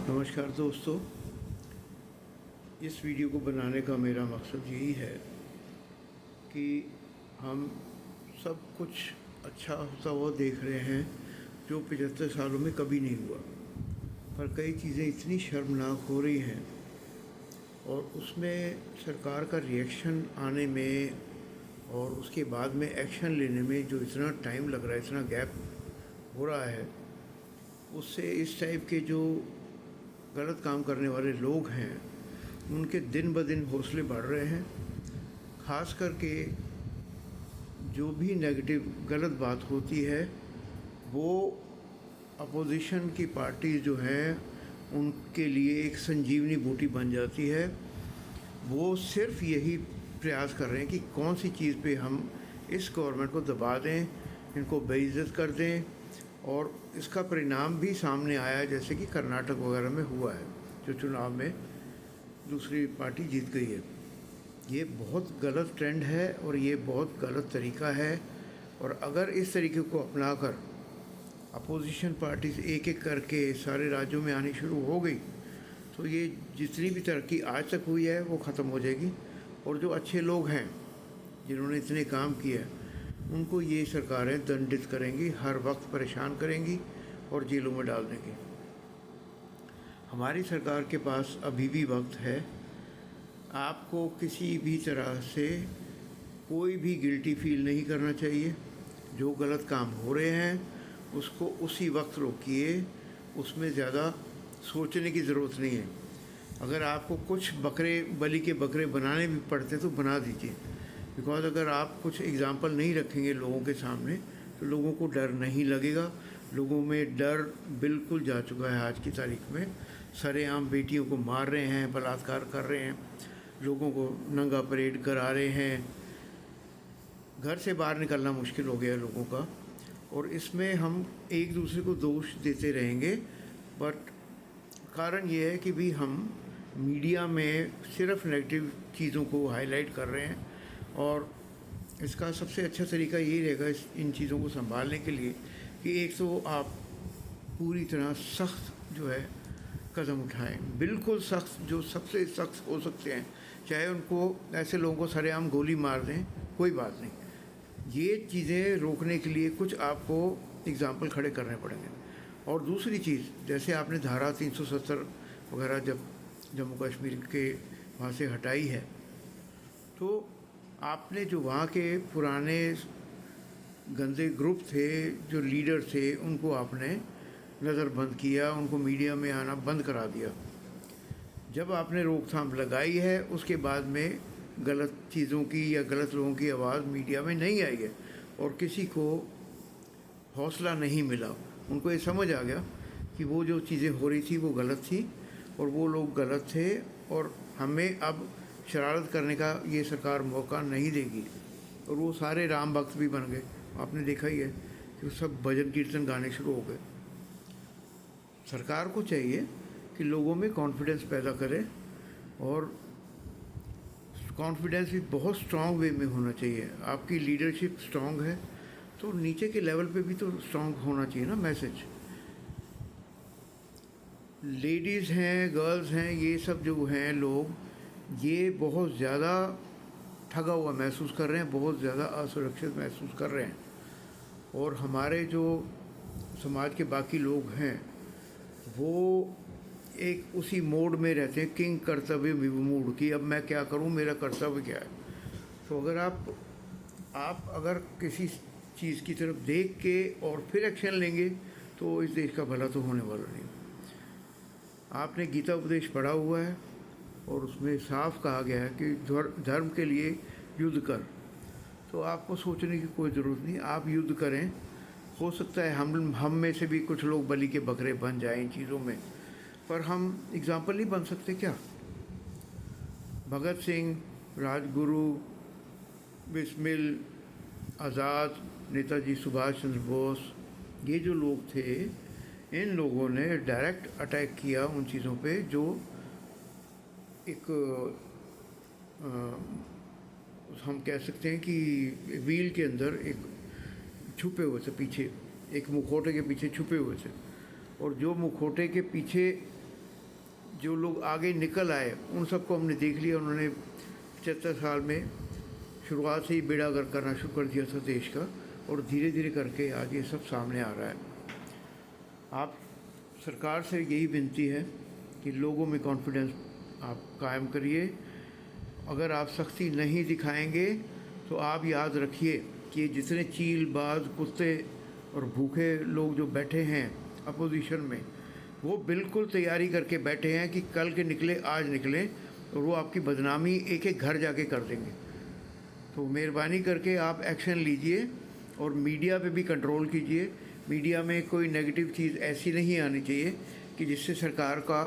नमस्कार दोस्तों। इस वीडियो को बनाने का मेरा मकसद यही है कि हम सब कुछ अच्छा होता हुआ देख रहे हैं जो 75 सालों में कभी नहीं हुआ, पर कई चीज़ें इतनी शर्मनाक हो रही हैं और उसमें सरकार का रिएक्शन आने में और उसके बाद में एक्शन लेने में जो इतना टाइम लग रहा है, इतना गैप हो रहा है, उससे इस टाइप के जो गलत काम करने वाले लोग हैं उनके दिन ब दिन हौसले बढ़ रहे हैं। ख़ास करके जो भी नेगेटिव गलत बात होती है वो अपोजिशन की पार्टी जो हैं उनके लिए एक संजीवनी बूटी बन जाती है। वो सिर्फ यही प्रयास कर रहे हैं कि कौन सी चीज़ पे हम इस गवर्नमेंट को दबा दें, इनको बेइज्जत कर दें, और इसका परिणाम भी सामने आया है, जैसे कि कर्नाटक वगैरह में हुआ है, जो चुनाव में दूसरी पार्टी जीत गई है। ये बहुत गलत ट्रेंड है और ये बहुत गलत तरीका है, और अगर इस तरीके को अपनाकर अपोजिशन पार्टीज एक एक करके सारे राज्यों में आनी शुरू हो गई तो ये जितनी भी तरक्की आज तक हुई है वो ख़त्म हो जाएगी, और जो अच्छे लोग हैं जिन्होंने इतने काम किए हैं उनको ये सरकारें दंडित करेंगी, हर वक्त परेशान करेंगी और जेलों में डाल देंगी। हमारी सरकार के पास अभी भी वक्त है। आपको किसी भी तरह से कोई भी गिल्टी फील नहीं करना चाहिए। जो गलत काम हो रहे हैं उसको उसी वक्त रोकिए, उसमें ज़्यादा सोचने की ज़रूरत नहीं है। अगर आपको कुछ बलि के बकरे बनाने भी पड़ते तो बना दीजिए, बिकॉज़ अगर आप कुछ एग्ज़ाम्पल नहीं रखेंगे लोगों के सामने तो लोगों को डर नहीं लगेगा। लोगों में डर बिल्कुल जा चुका है आज की तारीख में। सरेआम बेटियों को मार रहे हैं, बलात्कार कर रहे हैं, लोगों को नंगा परेड करा रहे हैं, घर से बाहर निकलना मुश्किल हो गया है लोगों का। और इसमें हम एक दूसरे को दोष देते रहेंगे, बट कारण ये है कि भी हम मीडिया में सिर्फ नेगेटिव चीज़ों को हाईलाइट कर रहे हैं, और इसका सबसे अच्छा तरीका यही रहेगा इन चीज़ों को संभालने के लिए कि एक तो आप पूरी तरह सख्त जो है कदम उठाएं, बिल्कुल सख्त, जो सबसे सख्त हो सकते हैं। चाहे उनको ऐसे लोगों को सरेआम गोली मार दें, कोई बात नहीं। ये चीज़ें रोकने के लिए कुछ आपको एग्ज़ाम्पल खड़े करने पड़ेंगे। और दूसरी चीज़, जैसे आपने धारा 370 वगैरह जब जम्मू कश्मीर के वहाँ से हटाई है, तो आपने जो वहाँ के पुराने गंदे ग्रुप थे, जो लीडर थे, उनको आपने नज़रबंद किया, उनको मीडिया में आना बंद करा दिया। जब आपने रोकथाम लगाई है उसके बाद में गलत चीज़ों की या गलत लोगों की आवाज़ मीडिया में नहीं आई है और किसी को हौसला नहीं मिला। उनको ये समझ आ गया कि वो जो चीज़ें हो रही थी वो गलत थी और वो लोग गलत थे, और हमें अब शरारत करने का ये सरकार मौका नहीं देगी। और वो सारे राम भक्त भी बन गए। आपने देखा ही है कि सब भजन कीर्तन गाने शुरू हो गए। सरकार को चाहिए कि लोगों में कॉन्फिडेंस पैदा करे, और कॉन्फिडेंस भी बहुत स्ट्रॉन्ग वे में होना चाहिए। आपकी लीडरशिप स्ट्रॉन्ग है तो नीचे के लेवल पे भी तो स्ट्रॉन्ग होना चाहिए ना मैसेज। लेडीज़ हैं, गर्ल्स हैं, ये सब जो हैं लोग, ये बहुत ज़्यादा ठगा हुआ महसूस कर रहे हैं, बहुत ज़्यादा असुरक्षित महसूस कर रहे हैं। और हमारे जो समाज के बाकी लोग हैं वो एक उसी मोड में रहते हैं, किंग कर्तव्य विमूढ़, कि अब मैं क्या करूं, मेरा कर्तव्य क्या है। तो अगर आप अगर किसी चीज़ की तरफ देख के और फिर एक्शन लेंगे तो इस देश का भला तो होने वाला नहीं। आपने गीता उपदेश पढ़ा हुआ है और उसमें साफ कहा गया है कि धर्म के लिए युद्ध कर। तो आपको सोचने की कोई ज़रूरत नहीं, आप युद्ध करें। हो सकता है हम में से भी कुछ लोग बलि के बकरे बन जाएं इन चीज़ों में, पर हम एग्ज़ाम्पल नहीं बन सकते क्या? भगत सिंह, राजगुरु, बिस्मिल, आज़ाद, नेताजी सुभाष चंद्र बोस, ये जो लोग थे, इन लोगों ने डायरेक्ट अटैक किया उन चीज़ों पे जो एक हम कह सकते हैं कि व्हील के अंदर एक छुपे हुए थे, पीछे एक मुखौटे के पीछे छुपे हुए थे। और जो मुखौटे के पीछे जो लोग आगे निकल आए उन सबको हमने देख लिया। उन्होंने 75 साल में शुरुआत से ही बेड़ा गर्क करना शुरू कर दिया था देश का, और धीरे धीरे करके आज ये सब सामने आ रहा है। आप सरकार से यही विनती है कि लोगों में कॉन्फिडेंस आप कायम करिए। अगर आप सख्ती नहीं दिखाएंगे तो आप याद रखिए कि जितने चीलबाज कुत्ते और भूखे लोग जो बैठे हैं अपोजिशन में, वो बिल्कुल तैयारी करके बैठे हैं कि कल के निकले आज निकले, और वो आपकी बदनामी एक एक घर जाके कर देंगे। तो मेहरबानी करके आप एक्शन लीजिए और मीडिया पे भी कंट्रोल कीजिए। मीडिया में कोई नेगेटिव चीज़ ऐसी नहीं आनी चाहिए कि जिससे सरकार का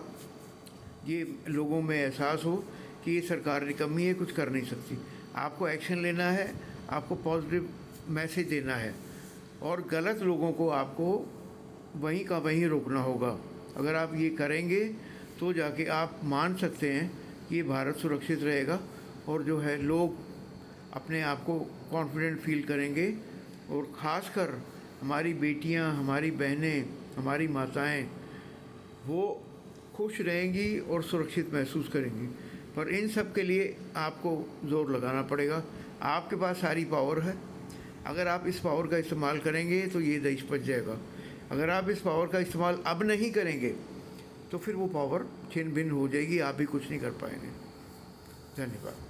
ये लोगों में एहसास हो कि ये सरकार निकम्मी है, कुछ कर नहीं सकती। आपको एक्शन लेना है, आपको पॉजिटिव मैसेज देना है, और गलत लोगों को आपको वहीं का वहीं रोकना होगा। अगर आप ये करेंगे तो जाके आप मान सकते हैं कि ये भारत सुरक्षित रहेगा, और जो है लोग अपने आप को कॉन्फिडेंट फील करेंगे, और ख़ासकर हमारी बेटियां, हमारी बहनें, हमारी माताएं, वो खुश रहेंगी और सुरक्षित महसूस करेंगी। पर इन सब के लिए आपको ज़ोर लगाना पड़ेगा। आपके पास सारी पावर है। अगर आप इस पावर का इस्तेमाल करेंगे तो ये देश बच जाएगा। अगर आप इस पावर का इस्तेमाल अब नहीं करेंगे तो फिर वो पावर छिन भिन्न हो जाएगी, आप भी कुछ नहीं कर पाएंगे। धन्यवाद।